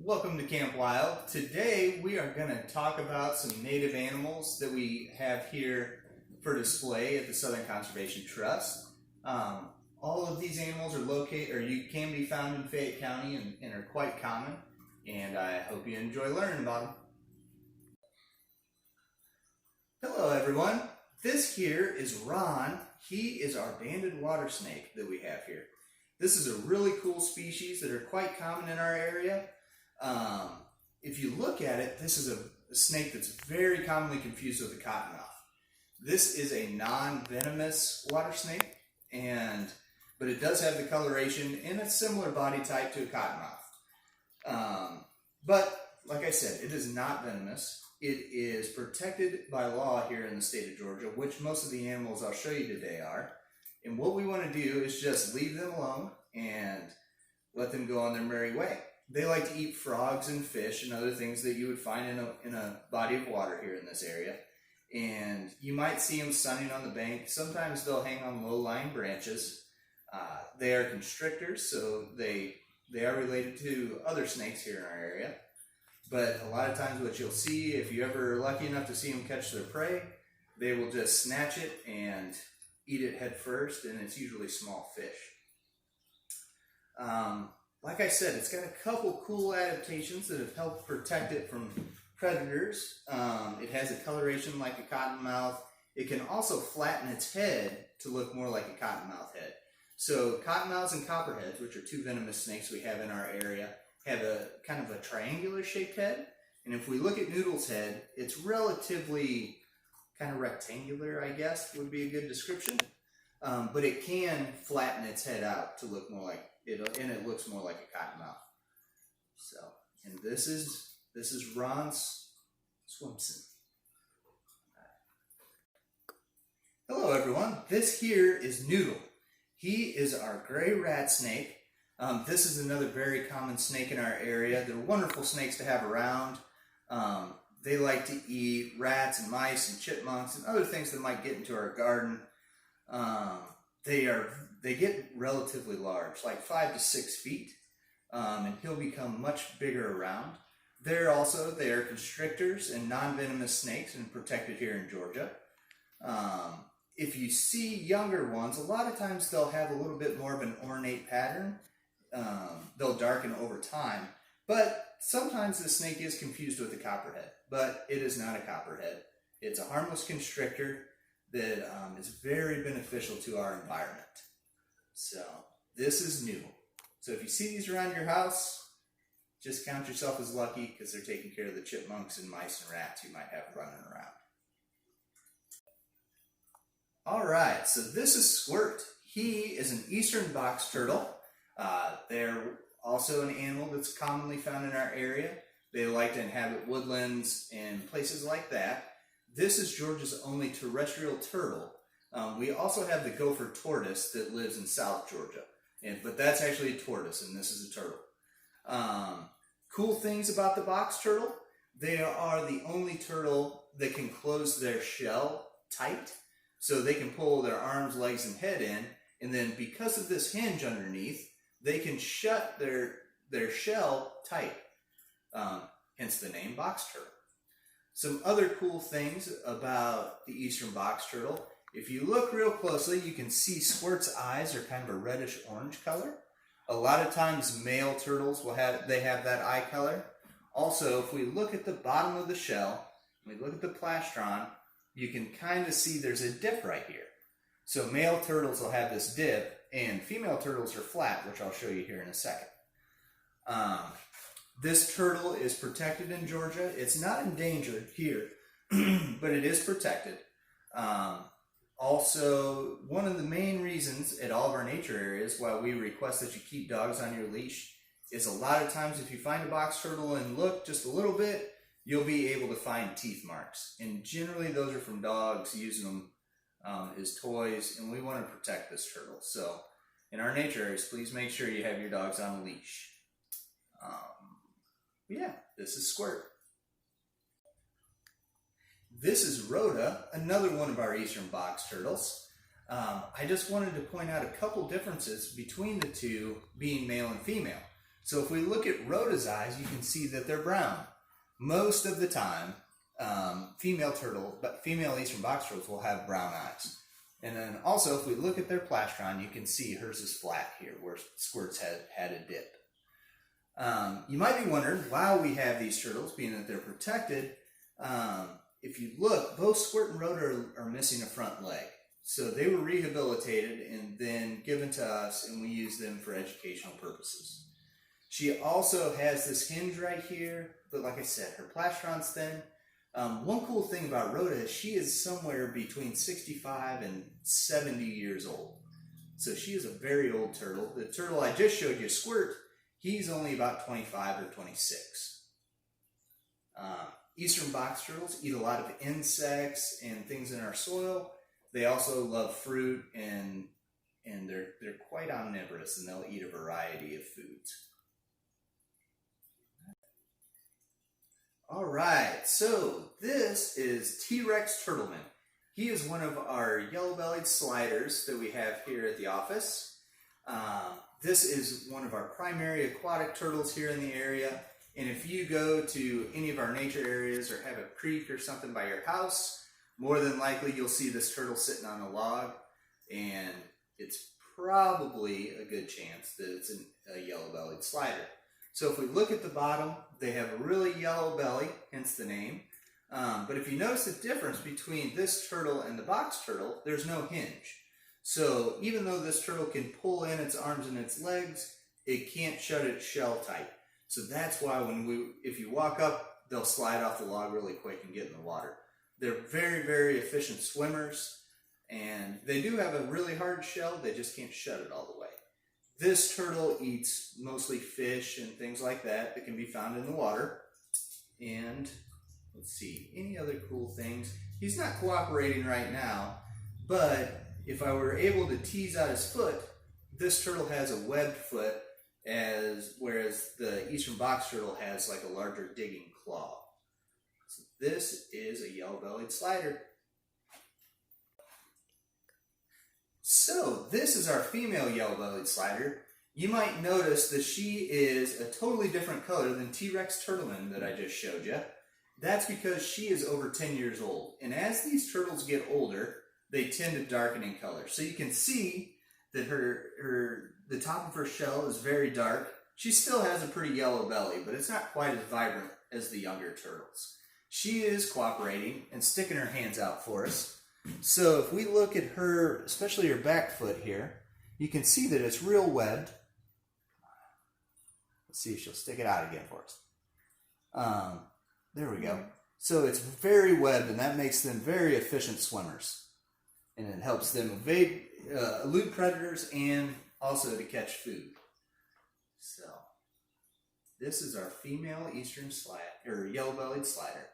Welcome to Camp Wild. Today we are going to talk about some native animals that we have here for display at the Southern Conservation Trust. All of these animals are located, or you can be found in Fayette County and are quite common, and I hope you enjoy learning about them. Hello everyone, this here is Ron. He is our banded water snake that we have here. This is a really cool species that are quite common in our area. If you look at it, this is a snake that's very commonly confused with a cottonmouth. This is a non-venomous water snake, but it does have the coloration and a similar body type to a cottonmouth. But like I said, it is not venomous. It is protected by law here in the state of Georgia, which most of the animals I'll show you today are. And what we want to do is just leave them alone and let them go on their merry way. They like to eat frogs and fish and other things that you would find in a body of water here in this area. And you might see them sunning on the bank. Sometimes they'll hang on low-lying branches. They are constrictors, so they are related to other snakes here in our area. But a lot of times what you'll see, if you ever are lucky enough to see them catch their prey, they will just snatch it and eat it head first, and it's usually small fish. Like I said, it's got a couple cool adaptations that have helped protect it from predators. It has a coloration like a cottonmouth. It can also flatten its head to look more like a cottonmouth head. So cottonmouths and copperheads, which are two venomous snakes we have in our area, have a kind of a triangular shaped head. And if we look at Noodle's head, it's relatively kind of rectangular, I guess, would be a good description. But it can flatten its head out to look more like and it looks more like a cottonmouth. So, and this is Ron's swimsuit. Hello everyone, this here is Noodle. He is our gray rat snake. This is another very common snake in our area. They're wonderful snakes to have around. They like to eat rats and mice and chipmunks and other things that might get into our garden. They get relatively large, like 5 to 6 feet, and he'll become much bigger around. They are constrictors and non-venomous snakes and protected here in Georgia. If you see younger ones, a lot of times they'll have a little bit more of an ornate pattern. They'll darken over time, but sometimes the snake is confused with a copperhead, but it is not a copperhead. It's a harmless constrictor that is very beneficial to our environment. So this is new. So if you see these around your house, just count yourself as lucky because they're taking care of the chipmunks and mice and rats you might have running around. All right, so this is Squirt. He is an eastern box turtle. They're also an animal that's commonly found in our area. They like to inhabit woodlands and places like that. This is Georgia's only terrestrial turtle. We also have the gopher tortoise that lives in South Georgia, but that's actually a tortoise and this is a turtle. Cool things about the box turtle, they are the only turtle that can close their shell tight, so they can pull their arms, legs, and head in, and then because of this hinge underneath, they can shut their shell tight, hence the name box turtle. Some other cool things about the eastern box turtle, if you look real closely, you can see Squirt's eyes are kind of a reddish-orange color. A lot of times male turtles have that eye color. Also, if we look at the bottom of the shell, we look at the plastron, you can kind of see there's a dip right here. So male turtles will have this dip, and female turtles are flat, which I'll show you here in a second. This turtle is protected in Georgia. It's not endangered here, but it is protected. Also, one of the main reasons at all of our nature areas why we request that you keep dogs on your leash is a lot of times if you find a box turtle and look just a little bit, you'll be able to find teeth marks. And generally those are from dogs using them as toys, and we want to protect this turtle. So in our nature areas, please make sure you have your dogs on a leash. Yeah, this is Squirt. This is Rhoda, another one of our eastern box turtles. I just wanted to point out a couple differences between the two being male and female. So if we look at Rhoda's eyes, you can see that they're brown. Most of the time, female eastern box turtles will have brown eyes. And then also, if we look at their plastron, you can see hers is flat here, where Squirt's had a dip. You might be wondering why we have these turtles, being that they're protected. If you look, both Squirt and Rhoda are missing a front leg. So they were rehabilitated and then given to us, and we use them for educational purposes. She also has this hinge right here, but like I said, her plastron's thin. One cool thing about Rhoda is she is somewhere between 65 and 70 years old. So she is a very old turtle. The turtle I just showed you, Squirt, he's only about 25 or 26. Eastern box turtles eat a lot of insects and things in our soil. They also love fruit, and they're quite omnivorous, and they'll eat a variety of foods. All right, so this is T-Rex Turtleman. He is one of our yellow-bellied sliders that we have here at the office. This is one of our primary aquatic turtles here in the area. And if you go to any of our nature areas or have a creek or something by your house, more than likely you'll see this turtle sitting on a log, and it's probably a good chance that it's a yellow-bellied slider. So if we look at the bottom, they have a really yellow belly, hence the name. But if you notice the difference between this turtle and the box turtle, there's no hinge. So even though this turtle can pull in its arms and its legs, it can't shut its shell tight. So that's why if you walk up, they'll slide off the log really quick and get in the water. They're very, very efficient swimmers, and they do have a really hard shell, they just can't shut it all the way. This turtle eats mostly fish and things like that that can be found in the water. And let's see, any other cool things? He's not cooperating right now, but if I were able to tease out his foot, this turtle has a webbed foot, whereas the eastern box turtle has like a larger digging claw. So this is a yellow-bellied slider. So this is our female yellow-bellied slider. You might notice that she is a totally different color than T-Rex Turtleman that I just showed you. That's because she is over 10 years old. And as these turtles get older, they tend to darken in color. So you can see that the top of her shell is very dark. She still has a pretty yellow belly, but it's not quite as vibrant as the younger turtles. She is cooperating and sticking her hands out for us. So if we look at her, especially her back foot here, you can see that it's real webbed. Let's see if she'll stick it out again for us. There we go. So it's very webbed, and that makes them very efficient swimmers. And it helps them elude predators and also to catch food. So this is our female eastern yellow-bellied slider.